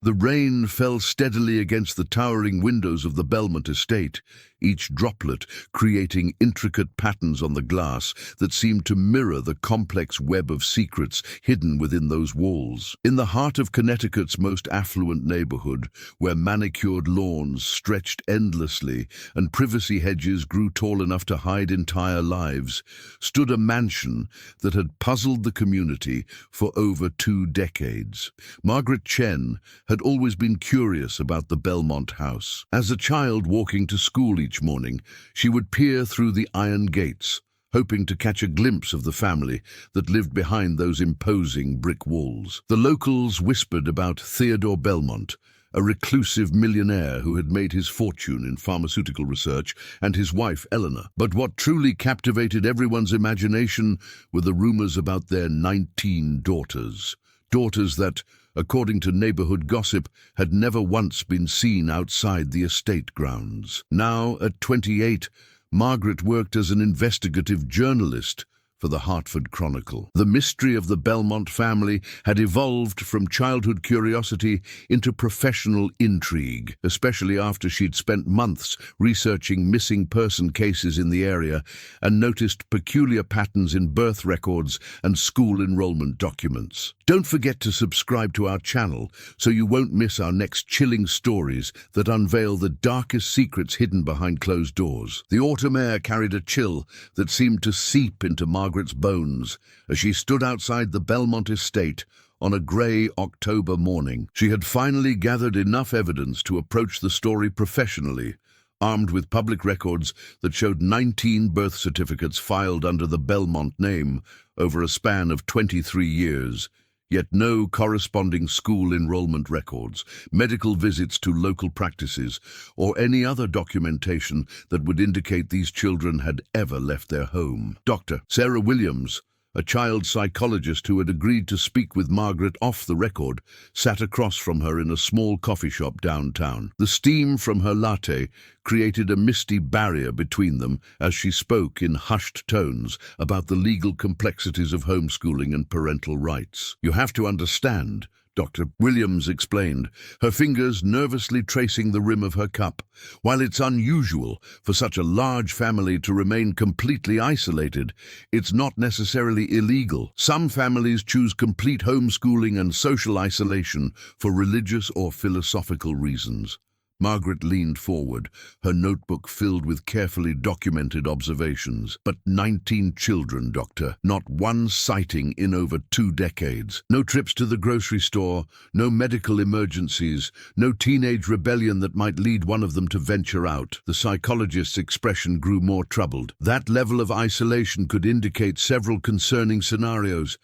The rain fell steadily against the towering windows of the Bellmont estate, each droplet creating intricate patterns on the glass that seemed to mirror the complex web of secrets hidden within those walls. In the heart of Connecticut's most affluent neighborhood, where manicured lawns stretched endlessly and privacy hedges grew tall enough to hide entire lives, stood a mansion that had puzzled the community for over 2 decades. Margaret Chen had always been curious about the Bellmont house. As a child walking to school each morning, she would peer through the iron gates, hoping to catch a glimpse of the family that lived behind those imposing brick walls. The locals whispered about Theodore Bellmont, a reclusive millionaire who had made his fortune in pharmaceutical research, and his wife Eleanor. But what truly captivated everyone's imagination were the rumors about their 19 daughters. Daughters that, according to neighborhood gossip, had never once been seen outside the estate grounds. Now, at 28, Margaret worked as an investigative journalist for the Hartford Chronicle. The mystery of the Bellmont family had evolved from childhood curiosity into professional intrigue, especially after she'd spent months researching missing person cases in the area and noticed peculiar patterns in birth records and school enrollment documents. Don't forget to subscribe to our channel so you won't miss our next chilling stories that unveil the darkest secrets hidden behind closed doors. The autumn air carried a chill that seemed to seep into Margaret's bones as she stood outside the Bellmont estate on a grey October morning. She had finally gathered enough evidence to approach the story professionally, armed with public records that showed 19 birth certificates filed under the Bellmont name over a span of 23 years. Yet no corresponding school enrollment records, medical visits to local practices, or any other documentation that would indicate these children had ever left their home. Dr. Sarah Williams, a child psychologist who had agreed to speak with Margaret off the record, sat across from her in a small coffee shop downtown. The steam from her latte created a misty barrier between them as she spoke in hushed tones about the legal complexities of homeschooling and parental rights. "You have to understand," Dr. Williams explained, her fingers nervously tracing the rim of her cup. "While it's unusual for such a large family to remain completely isolated, it's not necessarily illegal. Some families choose complete homeschooling and social isolation for religious or philosophical reasons." Margaret leaned forward, her notebook filled with carefully documented observations. "But 19 children, Doctor. Not one sighting in over 2 decades. No trips to the grocery store, no medical emergencies, no teenage rebellion that might lead one of them to venture out." The psychologist's expression grew more troubled. "That level of isolation could indicate several concerning scenarios.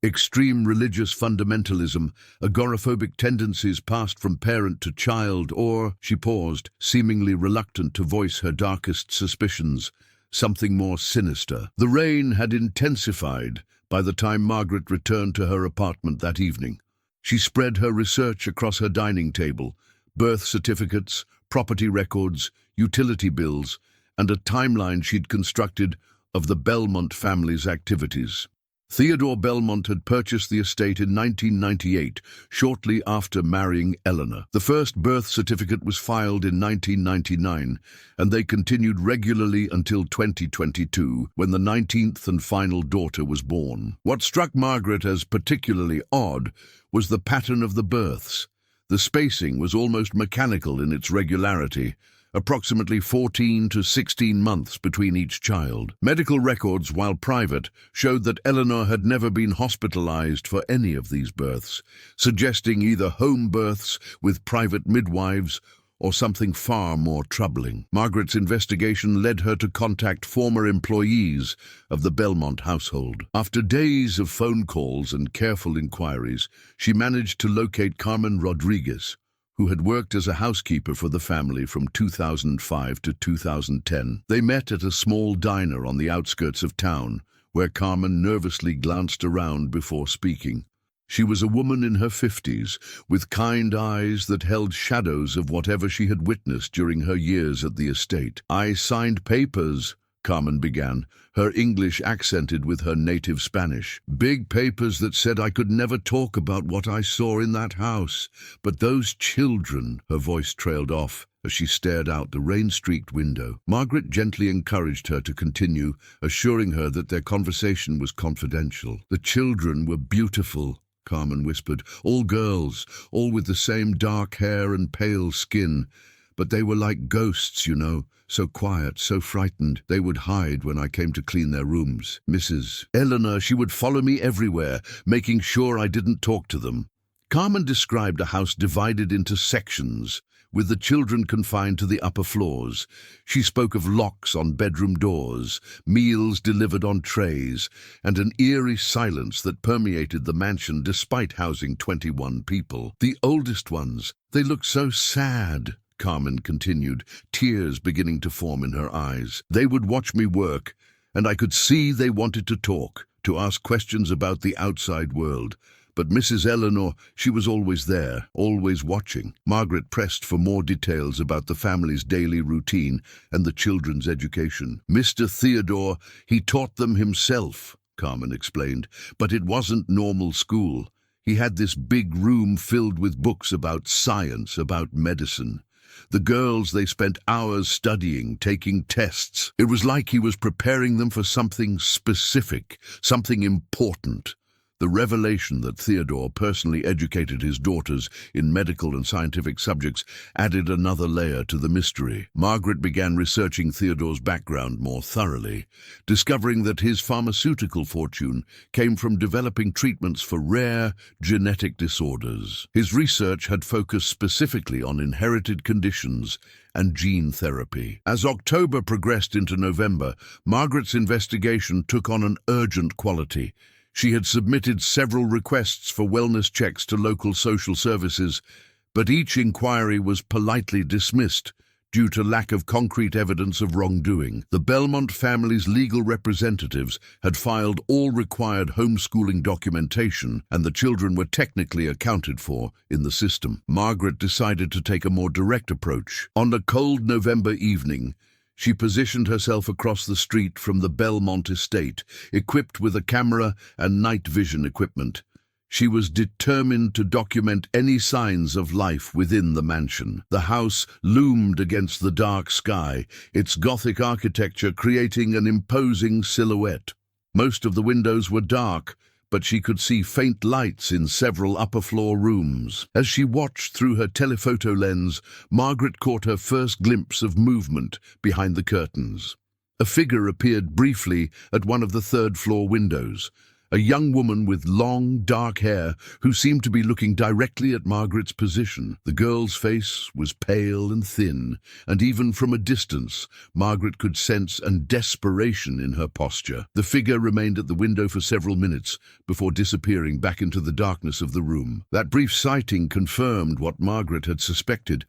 Extreme religious fundamentalism, agoraphobic tendencies passed from parent to child, or," she paused, seemingly reluctant to voice her darkest suspicions, "something more sinister." The rain had intensified by the time Margaret returned to her apartment that evening. She spread her research across her dining table: birth certificates, property records, utility bills, and a timeline she'd constructed of the Bellmont family's activities. Theodore Bellmont had purchased the estate in 1998, shortly after marrying Eleanor. The first birth certificate was filed in 1999, and they continued regularly until 2022, when the 19th and final daughter was born. What struck Margaret as particularly odd was the pattern of the births. The spacing was almost mechanical in its regularity, approximately 14 to 16 months between each child. Medical records, while private, showed that Eleanor had never been hospitalized for any of these births, suggesting either home births with private midwives or something far more troubling. Margaret's investigation led her to contact former employees of the Bellmont household. After days of phone calls and careful inquiries, she managed to locate Carmen Rodriguez, who had worked as a housekeeper for the family from 2005 to 2010. They met at a small diner on the outskirts of town, where Carmen nervously glanced around before speaking. She was a woman in her 50s, with kind eyes that held shadows of whatever she had witnessed during her years at the estate. "I signed papers," Carmen began, her English accented with her native Spanish. "Big papers that said I could never talk about what I saw in that house. But those children," her voice trailed off as she stared out the rain-streaked window. Margaret gently encouraged her to continue, assuring her that their conversation was confidential. "The children were beautiful," Carmen whispered. "All girls, all with the same dark hair and pale skin. But they were like ghosts, you know, so quiet, so frightened. They would hide when I came to clean their rooms. Mrs. Eleanor, she would follow me everywhere, making sure I didn't talk to them." Carmen described a house divided into sections, with the children confined to the upper floors. She spoke of locks on bedroom doors, meals delivered on trays, and an eerie silence that permeated the mansion despite housing 21 people. "The oldest ones, they looked so sad," Carmen continued, tears beginning to form in her eyes. "They would watch me work, and I could see they wanted to talk, to ask questions about the outside world. But Mrs. Eleanor, she was always there, always watching." Margaret pressed for more details about the family's daily routine and the children's education. "Mr. Theodore, he taught them himself," Carmen explained, "but it wasn't normal school. He had this big room filled with books about science, about medicine. The girls, they spent hours studying, taking tests. It was like he was preparing them for something specific, something important." The revelation that Theodore personally educated his daughters in medical and scientific subjects added another layer to the mystery. Margaret began researching Theodore's background more thoroughly, discovering that his pharmaceutical fortune came from developing treatments for rare genetic disorders. His research had focused specifically on inherited conditions and gene therapy. As October progressed into November, Margaret's investigation took on an urgent quality. She had submitted several requests for wellness checks to local social services, but each inquiry was politely dismissed due to lack of concrete evidence of wrongdoing. The Bellmont family's legal representatives had filed all required homeschooling documentation, and the children were technically accounted for in the system. Margaret decided to take a more direct approach. On a cold November evening, she positioned herself across the street from the Bellmont estate, equipped with a camera and night vision equipment. She was determined to document any signs of life within the mansion. The house loomed against the dark sky, its Gothic architecture creating an imposing silhouette. Most of the windows were dark, but she could see faint lights in several upper-floor rooms. As she watched through her telephoto lens, Margaret caught her first glimpse of movement behind the curtains. A figure appeared briefly at one of the third-floor windows, a young woman with long, dark hair who seemed to be looking directly at Margaret's position. The girl's face was pale and thin, and even from a distance, Margaret could sense desperation in her posture. The figure remained at the window for several minutes before disappearing back into the darkness of the room. That brief sighting confirmed what Margaret had suspected.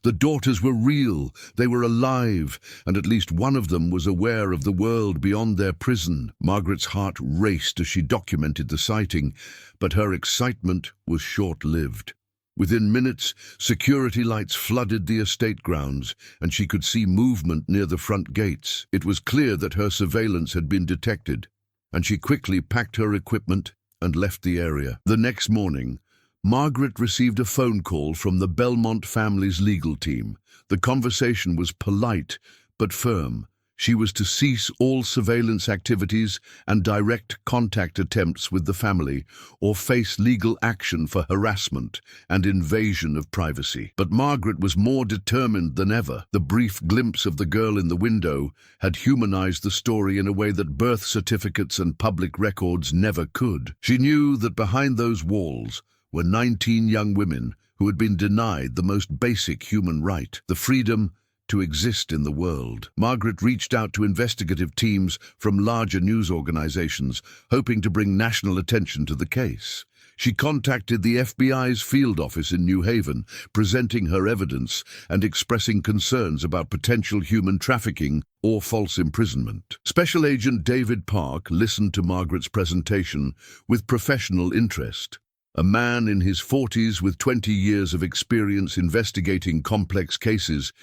The daughters were real, they were alive, and at least one of them was aware of the world beyond their prison. Margaret's heart raced as she documented the sighting, but her excitement was short-lived. Within minutes, security lights flooded the estate grounds, and she could see movement near the front gates. It was clear that her surveillance had been detected, and she quickly packed her equipment and left the area. The next morning, Margaret received a phone call from the Bellmont family's legal team. The conversation was polite but firm. She was to cease all surveillance activities and direct contact attempts with the family, or face legal action for harassment and invasion of privacy. But Margaret was more determined than ever. The brief glimpse of the girl in the window had humanized the story in a way that birth certificates and public records never could. She knew that behind those walls were 19 young women who had been denied the most basic human right, the freedom to exist in the world. Margaret reached out to investigative teams from larger news organizations, hoping to bring national attention to the case. She contacted the FBI's field office in New Haven, presenting her evidence and expressing concerns about potential human trafficking or false imprisonment. Special Agent David Park listened to Margaret's presentation with professional interest. A man in his 40s with 20 years of experience investigating complex cases,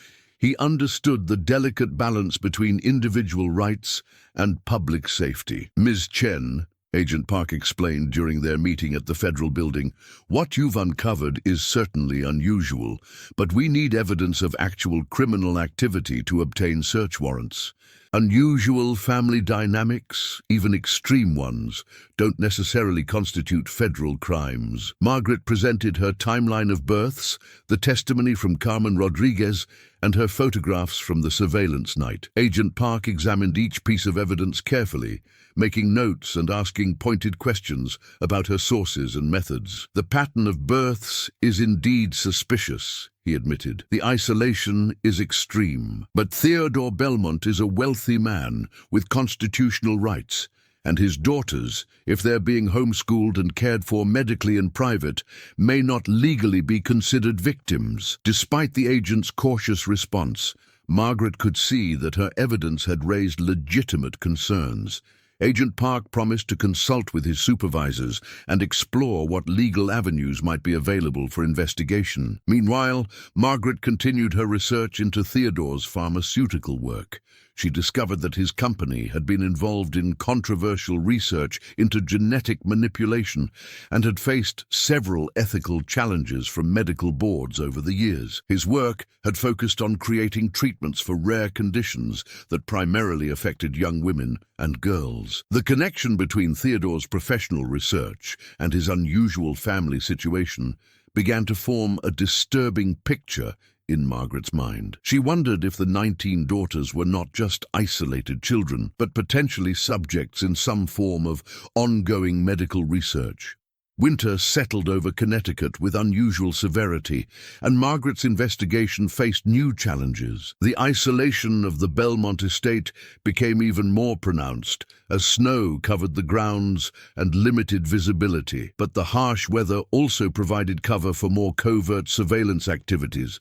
He understood the delicate balance between individual rights and public safety. Ms. Chen, Agent Park explained during their meeting at the federal building, "What you've uncovered is certainly unusual, but we need evidence of actual criminal activity to obtain search warrants. Unusual family dynamics, even extreme ones, don't necessarily constitute federal crimes." Margaret presented her timeline of births, the testimony from Carmen Rodriguez, and her photographs from the surveillance night. Agent Park examined each piece of evidence carefully, making notes and asking pointed questions about her sources and methods. "The pattern of births is indeed suspicious," he admitted. "The isolation is extreme. But Theodore Bellmont is a wealthy man with constitutional rights, and his daughters, if they're being homeschooled and cared for medically in private, may not legally be considered victims." Despite the agent's cautious response, Margaret could see that her evidence had raised legitimate concerns. Agent Park promised to consult with his supervisors and explore what legal avenues might be available for investigation. Meanwhile, Margaret continued her research into Theodore's pharmaceutical work. She discovered that his company had been involved in controversial research into genetic manipulation and had faced several ethical challenges from medical boards over the years. His work had focused on creating treatments for rare conditions that primarily affected young women and girls. The connection between Theodore's professional research and his unusual family situation began to form a disturbing picture in Margaret's mind. She wondered if the 19 daughters were not just isolated children, but potentially subjects in some form of ongoing medical research. Winter settled over Connecticut with unusual severity, and Margaret's investigation faced new challenges. The isolation of the Bellmont estate became even more pronounced as snow covered the grounds and limited visibility. But the harsh weather also provided cover for more covert surveillance activities.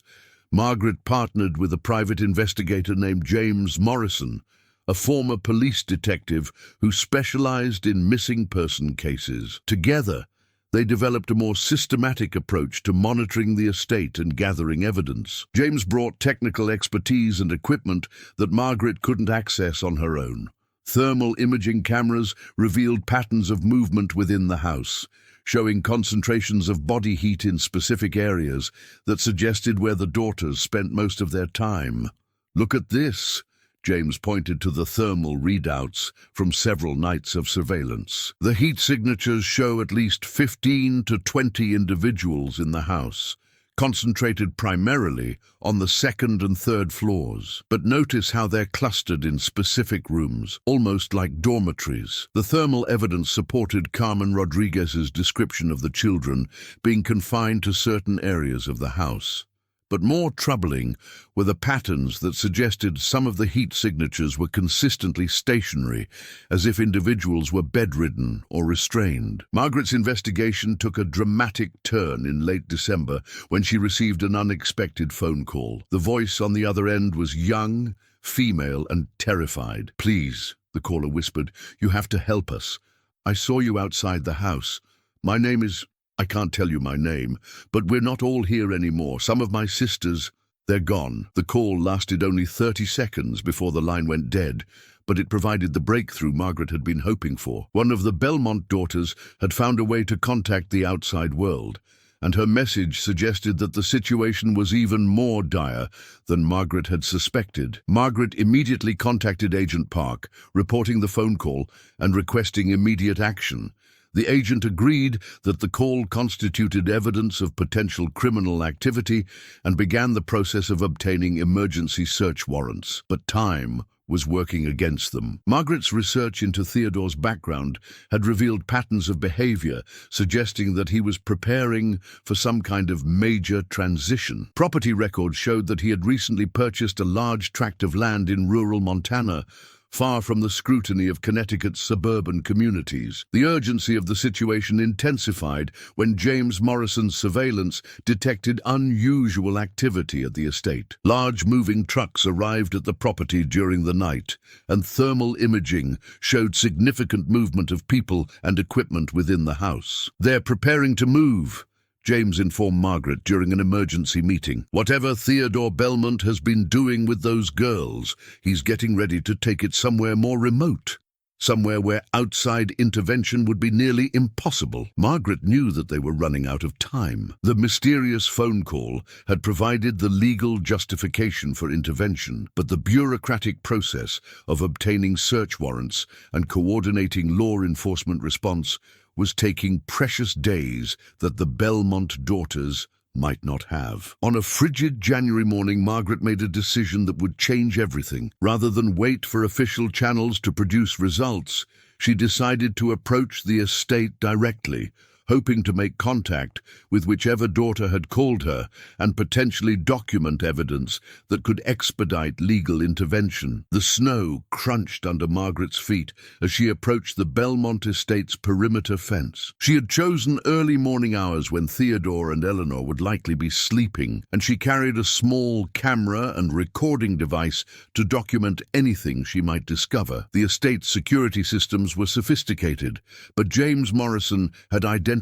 Margaret partnered with a private investigator named James Morrison, a former police detective who specialized in missing person cases. Together, they developed a more systematic approach to monitoring the estate and gathering evidence. James brought technical expertise and equipment that Margaret couldn't access on her own. Thermal imaging cameras revealed patterns of movement within the house, showing concentrations of body heat in specific areas that suggested where the daughters spent most of their time. "Look at this," James pointed to the thermal readouts from several nights of surveillance. "The heat signatures show at least 15 to 20 individuals in the house, concentrated primarily on the second and third floors. But notice how they're clustered in specific rooms, almost like dormitories." The thermal evidence supported Carmen Rodriguez's description of the children being confined to certain areas of the house. But more troubling were the patterns that suggested some of the heat signatures were consistently stationary, as if individuals were bedridden or restrained. Margaret's investigation took a dramatic turn in late December when she received an unexpected phone call. The voice on the other end was young, female, and terrified. "Please," the caller whispered, "you have to help us. I saw you outside the house. My name is... I can't tell you my name, but we're not all here anymore. Some of my sisters, they're gone." The call lasted only 30 seconds before the line went dead, but it provided the breakthrough Margaret had been hoping for. One of the Bellmont daughters had found a way to contact the outside world, and her message suggested that the situation was even more dire than Margaret had suspected. Margaret immediately contacted Agent Park, reporting the phone call and requesting immediate action. The agent agreed that the call constituted evidence of potential criminal activity and began the process of obtaining emergency search warrants. But time was working against them. Margaret's research into Theodore's background had revealed patterns of behavior suggesting that he was preparing for some kind of major transition. Property records showed that he had recently purchased a large tract of land in rural Montana, far from the scrutiny of Connecticut's suburban communities. The urgency of the situation intensified when James Morrison's surveillance detected unusual activity at the estate. Large moving trucks arrived at the property during the night, and thermal imaging showed significant movement of people and equipment within the house. "They're preparing to move," James informed Margaret during an emergency meeting. "Whatever Theodore Bellmont has been doing with those girls, he's getting ready to take it somewhere more remote. Somewhere where outside intervention would be nearly impossible." Margaret knew that they were running out of time. The mysterious phone call had provided the legal justification for intervention, but the bureaucratic process of obtaining search warrants and coordinating law enforcement response was taking precious days that the Bellmont daughters might not have. On a frigid January morning, Margaret made a decision that would change everything. Rather than wait for official channels to produce results, she decided to approach the estate directly, hoping to make contact with whichever daughter had called her and potentially document evidence that could expedite legal intervention. The snow crunched under Margaret's feet as she approached the Bellmont estate's perimeter fence. She had chosen early morning hours when Theodore and Eleanor would likely be sleeping, and she carried a small camera and recording device to document anything she might discover. The estate's security systems were sophisticated, but James Morrison had identified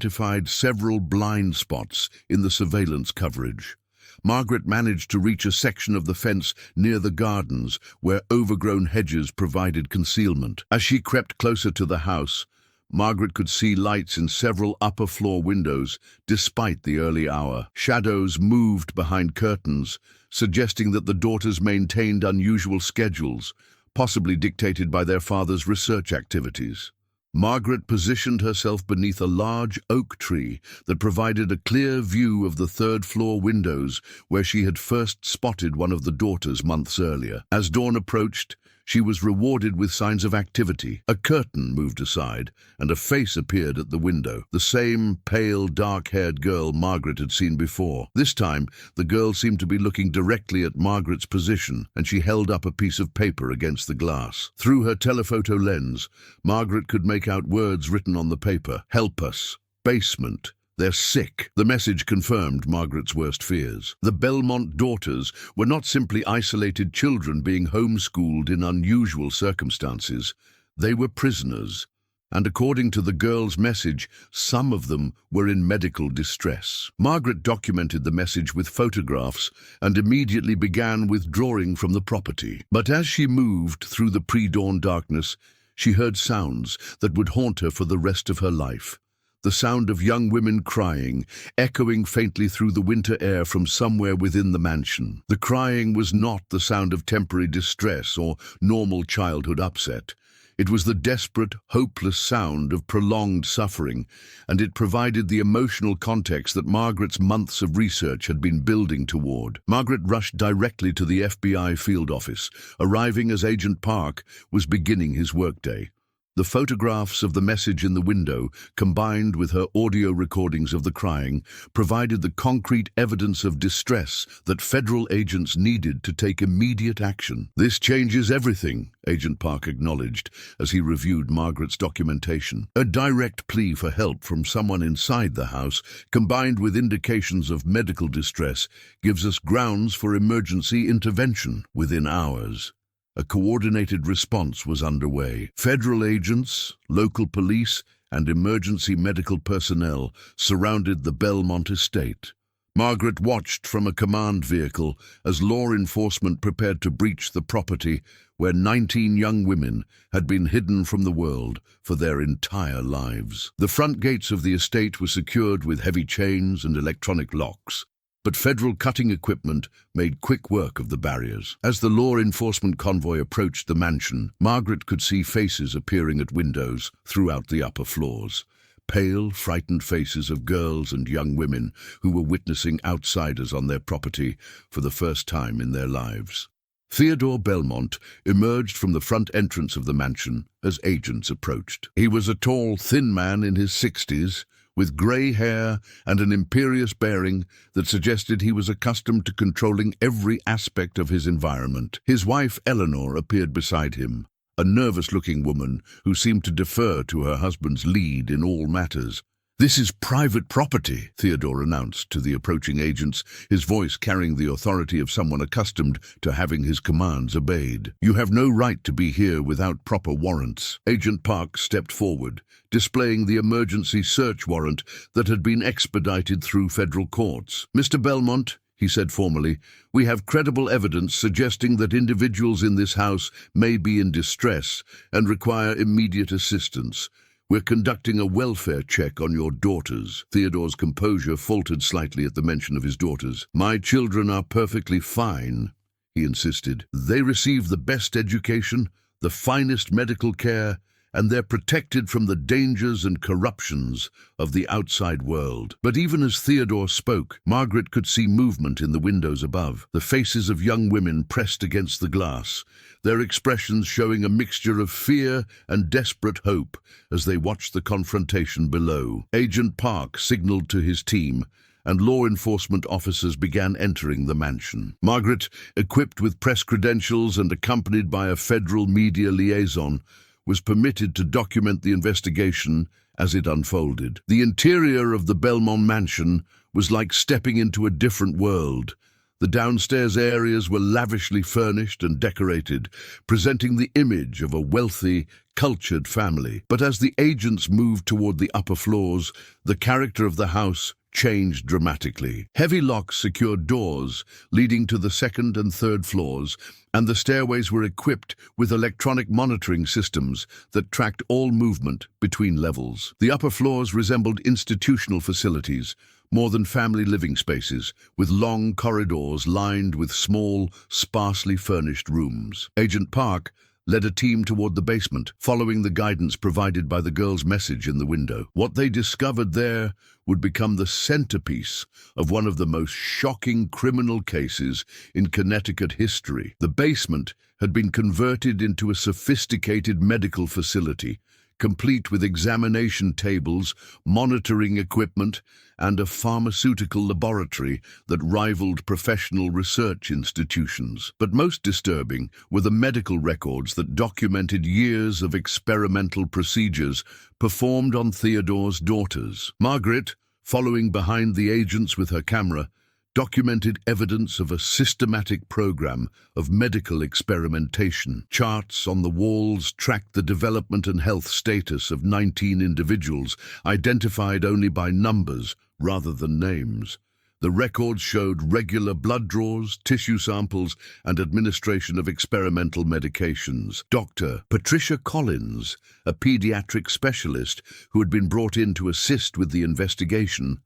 several blind spots in the surveillance coverage. Margaret managed to reach a section of the fence near the gardens where overgrown hedges provided concealment. As she crept closer to the house, Margaret could see lights in several upper-floor windows despite the early hour. Shadows moved behind curtains, suggesting that the daughters maintained unusual schedules, possibly dictated by their father's research activities. Margaret positioned herself beneath a large oak tree that provided a clear view of the third-floor windows where she had first spotted one of the daughters months earlier. As dawn approached, she was rewarded with signs of activity. A curtain moved aside, and a face appeared at the window. The same pale, dark-haired girl Margaret had seen before. This time, the girl seemed to be looking directly at Margaret's position, and she held up a piece of paper against the glass. Through her telephoto lens, Margaret could make out words written on the paper. "Help us. Basement. They're sick." The message confirmed Margaret's worst fears. The Bellmont daughters were not simply isolated children being homeschooled in unusual circumstances. They were prisoners, and according to the girl's message, some of them were in medical distress. Margaret documented the message with photographs and immediately began withdrawing from the property. But as she moved through the pre-dawn darkness, she heard sounds that would haunt her for the rest of her life. The sound of young women crying, echoing faintly through the winter air from somewhere within the mansion. The crying was not the sound of temporary distress or normal childhood upset. It was the desperate, hopeless sound of prolonged suffering, and it provided the emotional context that Margaret's months of research had been building toward. Margaret rushed directly to the FBI field office, arriving as Agent Park was beginning his workday. The photographs of the message in the window, combined with her audio recordings of the crying, provided the concrete evidence of distress that federal agents needed to take immediate action. "This changes everything," Agent Park acknowledged as he reviewed Margaret's documentation. A direct plea for help from someone inside the house, combined with indications of medical distress, gives us grounds for emergency intervention within hours. A coordinated response was underway. Federal agents, local police, and emergency medical personnel surrounded the Bellmont estate. Margaret watched from a command vehicle as law enforcement prepared to breach the property where 19 young women had been hidden from the world for their entire lives. The front gates of the estate were secured with heavy chains and electronic locks, but federal cutting equipment made quick work of the barriers. As the law enforcement convoy approached the mansion, Margaret could see faces appearing at windows throughout the upper floors. Pale, frightened faces of girls and young women who were witnessing outsiders on their property for the first time in their lives. Theodore Bellmont emerged from the front entrance of the mansion as agents approached. He was a tall, thin man in his 60s, with grey hair and an imperious bearing that suggested he was accustomed to controlling every aspect of his environment. His wife, Eleanor, appeared beside him, a nervous-looking woman who seemed to defer to her husband's lead in all matters. "This is private property," Theodore announced to the approaching agents, his voice carrying the authority of someone accustomed to having his commands obeyed. "You have no right to be here without proper warrants." Agent Park stepped forward, displaying the emergency search warrant that had been expedited through federal courts. "Mr. Bellmont," he said formally, "we have credible evidence suggesting that individuals in this house may be in distress and require immediate assistance. We're conducting a welfare check on your daughters." Theodore's composure faltered slightly at the mention of his daughters. "My children are perfectly fine," he insisted. "They receive the best education, the finest medical care, and they're protected from the dangers and corruptions of the outside world." But even as Theodore spoke, Margaret could see movement in the windows above, the faces of young women pressed against the glass, their expressions showing a mixture of fear and desperate hope as they watched the confrontation below. Agent Park signaled to his team, and law enforcement officers began entering the mansion. Margaret, equipped with press credentials and accompanied by a federal media liaison, was permitted to document the investigation as it unfolded. The interior of the Bellmont mansion was like stepping into a different world. The downstairs areas were lavishly furnished and decorated, presenting the image of a wealthy, cultured family. But as the agents moved toward the upper floors, the character of the house changed dramatically. Heavy locks secured doors leading to the second and third floors, and the stairways were equipped with electronic monitoring systems that tracked all movement between levels. The upper floors resembled institutional facilities, more than family living spaces, with long corridors lined with small, sparsely furnished rooms. Agent Park led a team toward the basement, following the guidance provided by the girl's message in the window. What they discovered there would become the centerpiece of one of the most shocking criminal cases in Connecticut history. The basement had been converted into a sophisticated medical facility, complete with examination tables, monitoring equipment, and a pharmaceutical laboratory that rivaled professional research institutions. But most disturbing were the medical records that documented years of experimental procedures performed on Theodore's daughters. Margaret, following behind the agents with her camera, documented evidence of a systematic program of medical experimentation. Charts on the walls tracked the development and health status of 19 individuals, identified only by numbers rather than names. The records showed regular blood draws, tissue samples, and administration of experimental medications. Dr. Patricia Collins, a pediatric specialist who had been brought in to assist with the investigation,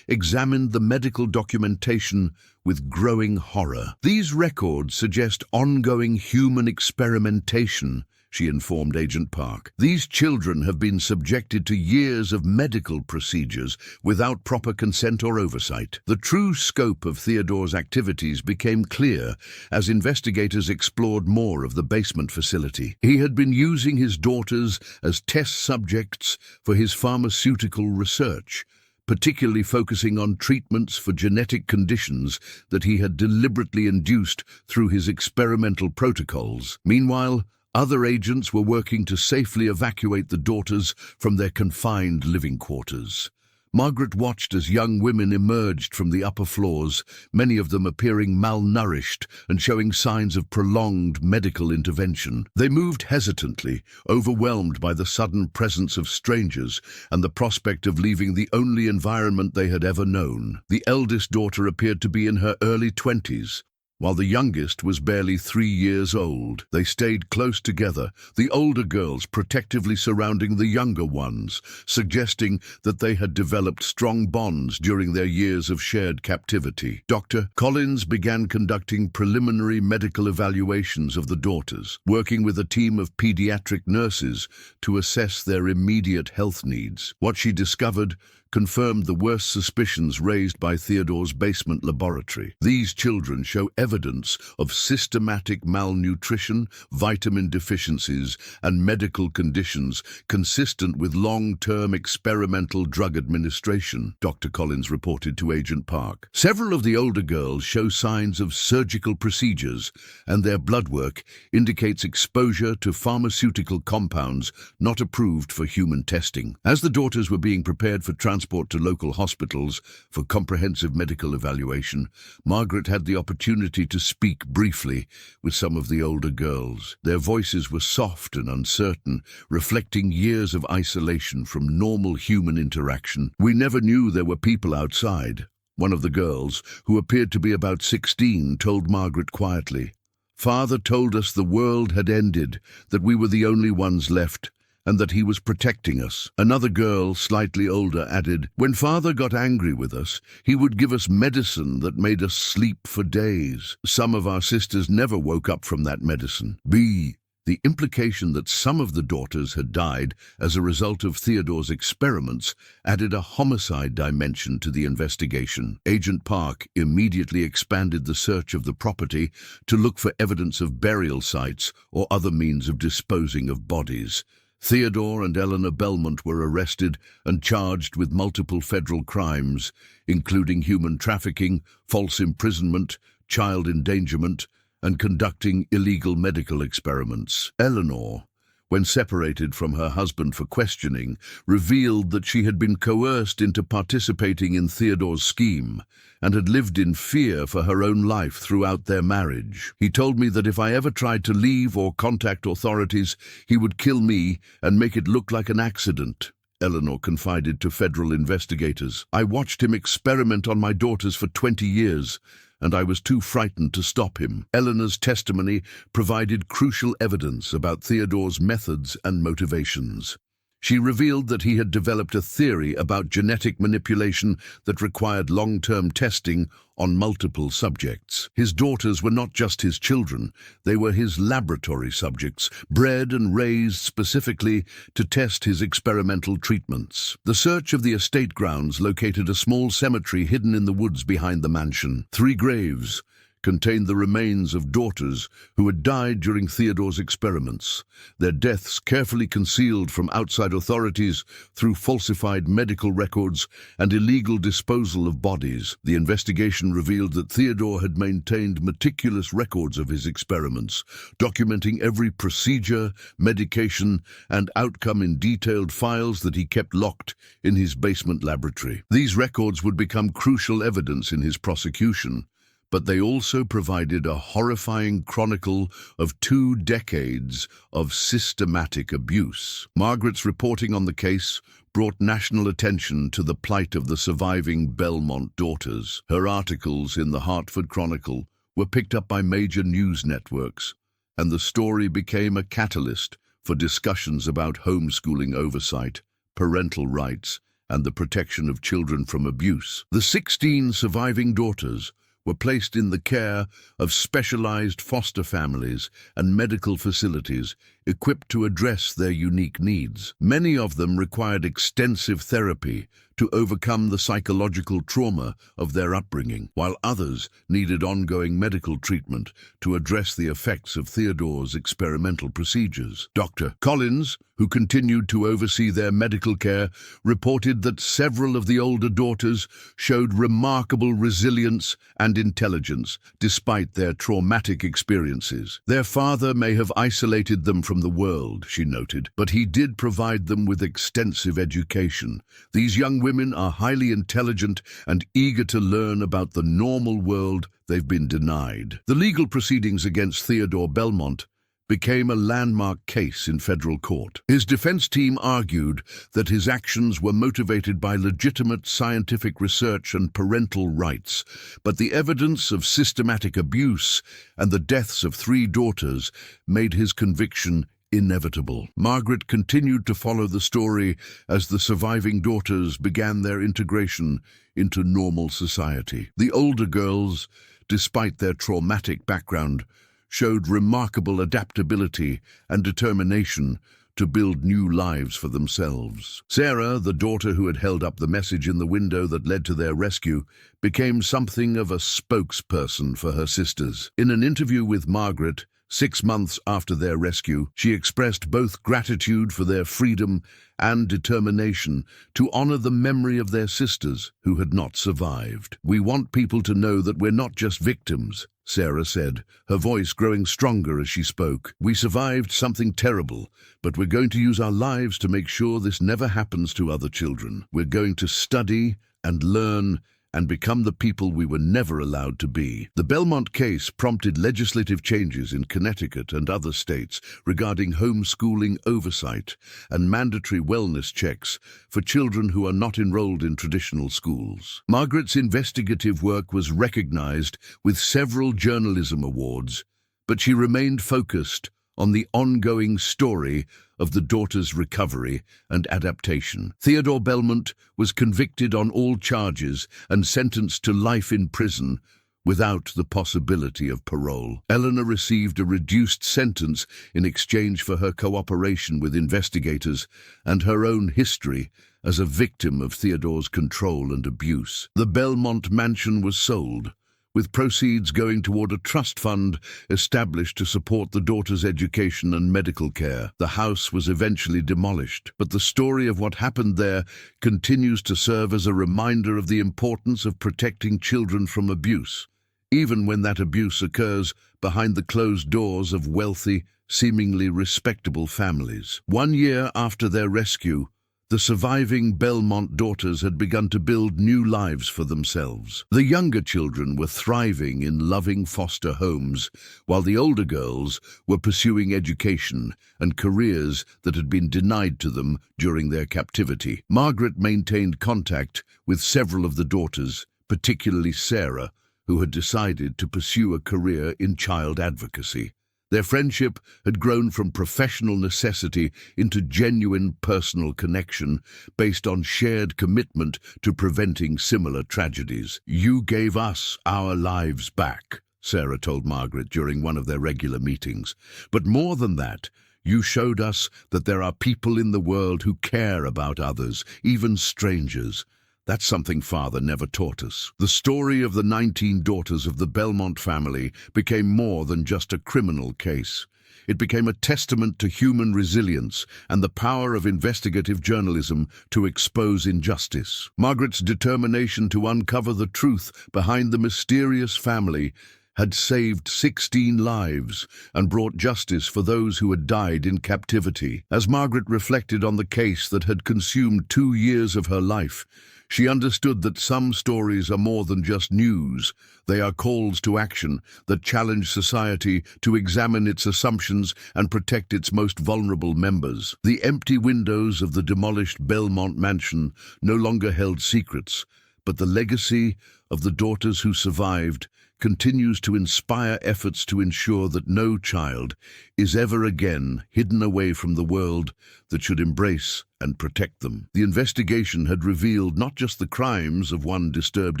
examined the medical documentation with growing horror. "These records suggest ongoing human experimentation," she informed Agent Park. "These children have been subjected to years of medical procedures without proper consent or oversight." The true scope of Theodore's activities became clear as investigators explored more of the basement facility. He had been using his daughters as test subjects for his pharmaceutical research, particularly focusing on treatments for genetic conditions that he had deliberately induced through his experimental protocols. Meanwhile, other agents were working to safely evacuate the daughters from their confined living quarters. Margaret watched as young women emerged from the upper floors, many of them appearing malnourished and showing signs of prolonged medical intervention. They moved hesitantly, overwhelmed by the sudden presence of strangers and the prospect of leaving the only environment they had ever known. The eldest daughter appeared to be in her early 20s, while the youngest was barely 3 years old. They stayed close together, the older girls protectively surrounding the younger ones, suggesting that they had developed strong bonds during their years of shared captivity. Dr. Collins began conducting preliminary medical evaluations of the daughters, working with a team of pediatric nurses to assess their immediate health needs. What she discovered confirmed the worst suspicions raised by Theodore's basement laboratory. These children show evidence of systematic malnutrition, vitamin deficiencies, and medical conditions consistent with long-term experimental drug administration, Dr. Collins reported to Agent Park. Several of the older girls show signs of surgical procedures, and their blood work indicates exposure to pharmaceutical compounds not approved for human testing. As the daughters were being prepared for transport transport to local hospitals for comprehensive medical evaluation, Margaret had the opportunity to speak briefly with some of the older girls. Their voices were soft and uncertain, reflecting years of isolation from normal human interaction. "We never knew there were people outside," one of the girls, who appeared to be about 16, told Margaret quietly. "Father told us the world had ended, that we were the only ones left, and that he was protecting us." Another girl, slightly older, added, "When Father got angry with us, he would give us medicine that made us sleep for days. Some of our sisters never woke up from that medicine." The implication that some of the daughters had died as a result of Theodore's experiments added a homicide dimension to the investigation. Agent Park immediately expanded the search of the property to look for evidence of burial sites or other means of disposing of bodies. Theodore and Eleanor Bellmont were arrested and charged with multiple federal crimes, including human trafficking, false imprisonment, child endangerment, and conducting illegal medical experiments. Eleanor, when separated from her husband for questioning, revealed that she had been coerced into participating in Theodore's scheme and had lived in fear for her own life throughout their marriage. "He told me that if I ever tried to leave or contact authorities, he would kill me and make it look like an accident," Eleanor confided to federal investigators. "I watched him experiment on my daughters for 20 years, and I was too frightened to stop him." Eleanor's testimony provided crucial evidence about Theodore's methods and motivations. She revealed that he had developed a theory about genetic manipulation that required long-term testing on multiple subjects. His daughters were not just his children, they were his laboratory subjects, bred and raised specifically to test his experimental treatments. The search of the estate grounds located a small cemetery hidden in the woods behind the mansion. 3 graves contained the remains of daughters who had died during Theodore's experiments, their deaths carefully concealed from outside authorities through falsified medical records and illegal disposal of bodies. The investigation revealed that Theodore had maintained meticulous records of his experiments, documenting every procedure, medication, and outcome in detailed files that he kept locked in his basement laboratory. These records would become crucial evidence in his prosecution, but they also provided a horrifying chronicle of 2 decades of systematic abuse. Margaret's reporting on the case brought national attention to the plight of the surviving Bellmont daughters. Her articles in the Hartford Chronicle were picked up by major news networks, and the story became a catalyst for discussions about homeschooling oversight, parental rights, and the protection of children from abuse. The 16 surviving daughters were placed in the care of specialized foster families and medical facilities equipped to address their unique needs. Many of them required extensive therapy to overcome the psychological trauma of their upbringing, while others needed ongoing medical treatment to address the effects of Theodore's experimental procedures. Dr. Collins, who continued to oversee their medical care, reported that several of the older daughters showed remarkable resilience and intelligence despite their traumatic experiences. "Their father may have isolated them from the world," she noted, "but he did provide them with extensive education. These young women are highly intelligent and eager to learn about the normal world they've been denied." The legal proceedings against Theodore Bellmont became a landmark case in federal court. His defense team argued that his actions were motivated by legitimate scientific research and parental rights, but the evidence of systematic abuse and the deaths of 3 daughters made his conviction inevitable. Margaret continued to follow the story as the surviving daughters began their integration into normal society. The older girls, despite their traumatic background, showed remarkable adaptability and determination to build new lives for themselves. Sarah, the daughter who had held up the message in the window that led to their rescue, became something of a spokesperson for her sisters. In an interview with Margaret, 6 months after their rescue, she expressed both gratitude for their freedom and determination to honor the memory of their sisters who had not survived. "We want people to know that we're not just victims," Sarah said, her voice growing stronger as she spoke. "We survived something terrible, but we're going to use our lives to make sure this never happens to other children. We're going to study and learn and become the people we were never allowed to be." The Bellmont case prompted legislative changes in Connecticut and other states regarding homeschooling oversight and mandatory wellness checks for children who are not enrolled in traditional schools. Margaret's investigative work was recognized with several journalism awards, but she remained focused on the ongoing story of the daughter's recovery and adaptation. Theodore Bellmont was convicted on all charges and sentenced to life in prison without the possibility of parole. Eleanor received a reduced sentence in exchange for her cooperation with investigators and her own history as a victim of Theodore's control and abuse. The Bellmont mansion was sold, with proceeds going toward a trust fund established to support the daughter's education and medical care. The house was eventually demolished, but the story of what happened there continues to serve as a reminder of the importance of protecting children from abuse, even when that abuse occurs behind the closed doors of wealthy, seemingly respectable families. 1 year after their rescue, the surviving Bellmont daughters had begun to build new lives for themselves. The younger children were thriving in loving foster homes, while the older girls were pursuing education and careers that had been denied to them during their captivity. Margaret maintained contact with several of the daughters, particularly Sarah, who had decided to pursue a career in child advocacy. Their friendship had grown from professional necessity into genuine personal connection based on shared commitment to preventing similar tragedies. "You gave us our lives back," Sarah told Margaret during one of their regular meetings. "But more than that, you showed us that there are people in the world who care about others, even strangers. That's something Father never taught us." The story of the 19 daughters of the Bellmont family became more than just a criminal case. It became a testament to human resilience and the power of investigative journalism to expose injustice. Margaret's determination to uncover the truth behind the mysterious family had saved 16 lives and brought justice for those who had died in captivity. As Margaret reflected on the case that had consumed 2 years of her life, she understood that some stories are more than just news. They are calls to action that challenge society to examine its assumptions and protect its most vulnerable members. The empty windows of the demolished Bellmont mansion no longer held secrets, but the legacy of the daughters who survived continues to inspire efforts to ensure that no child is ever again hidden away from the world that should embrace and protect them. The investigation had revealed not just the crimes of one disturbed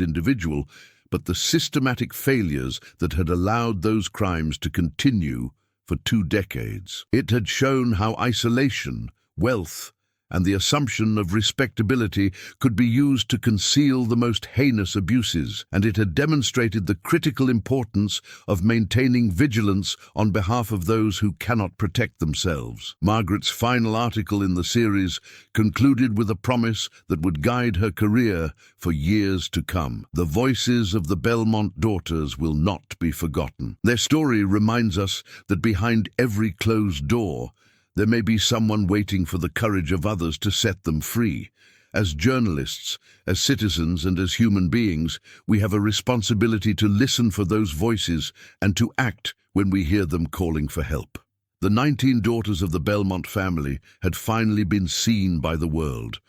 individual, but the systematic failures that had allowed those crimes to continue for 2 decades. It had shown how isolation, wealth, and the assumption of respectability could be used to conceal the most heinous abuses, and it had demonstrated the critical importance of maintaining vigilance on behalf of those who cannot protect themselves. Margaret's final article in the series concluded with a promise that would guide her career for years to come. The voices of the Bellmont daughters will not be forgotten. Their story reminds us that behind every closed door, there may be someone waiting for the courage of others to set them free. As journalists, as citizens, and as human beings, we have a responsibility to listen for those voices and to act when we hear them calling for help. The 19 daughters of the Bellmont family had finally been seen by the world,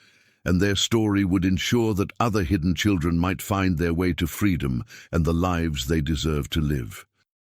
and their story would ensure that other hidden children might find their way to freedom and the lives they deserve to live.